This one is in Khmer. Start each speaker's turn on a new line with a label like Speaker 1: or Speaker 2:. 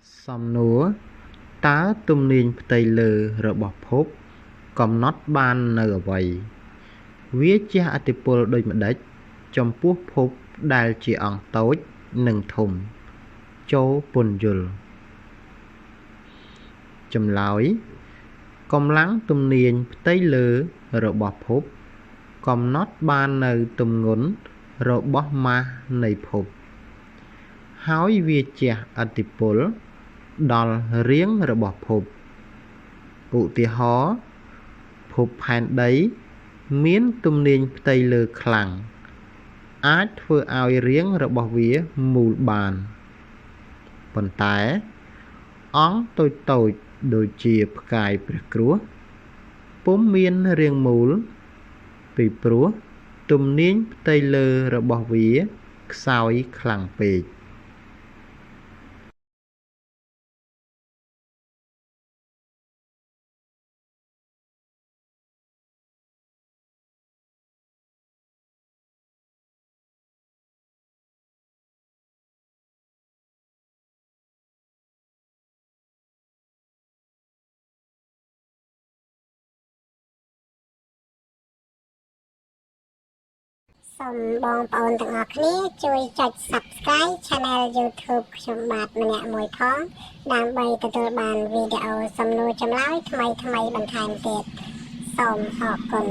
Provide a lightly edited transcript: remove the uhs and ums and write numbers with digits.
Speaker 1: Some nua táទំនាញផ្ទៃលើរបស់ភពកំណត់បាននៅអ្វីវាជះឥទ្ធិពលដូចម្តេចចំពោះភពដែលជាអង្គតូចនិងធំចូលពន្យល់ចម្លើយកម្លាំងទំនាញផ្ទៃលើរបស់ភពកំណត់បាននៅទម្ងន់របស់ម៉ាសនៃភពហើយវាជះឥទ្ធិពលដល់រាងរបស់ភពឧទាហរណ៍ភពផែនដីមានទំនាញផ្ទៃលើខ្លាំងអាចធ្វើឲ្យរាងរបស់វាមូលបានប៉ុន្តែអង្គតូចៗដូចជាផ្កាយព្រះគ្រោះពុំមានរាងមូលពីព្រោះទំនាញផ្ទៃលើរបស់វាខ្សោយខ្លាំងពេក
Speaker 2: សូមបងប្អូនទាំងអស់គ្នាជួយចុច Subscribe Channel YouTube ខ្ញុំបាទម្នាក់មួយផងដើម្បីទទួលបានវីដេអូសំណួរចម្លើយថ្មីៗបន្ថែមទៀតសូមអរគុណ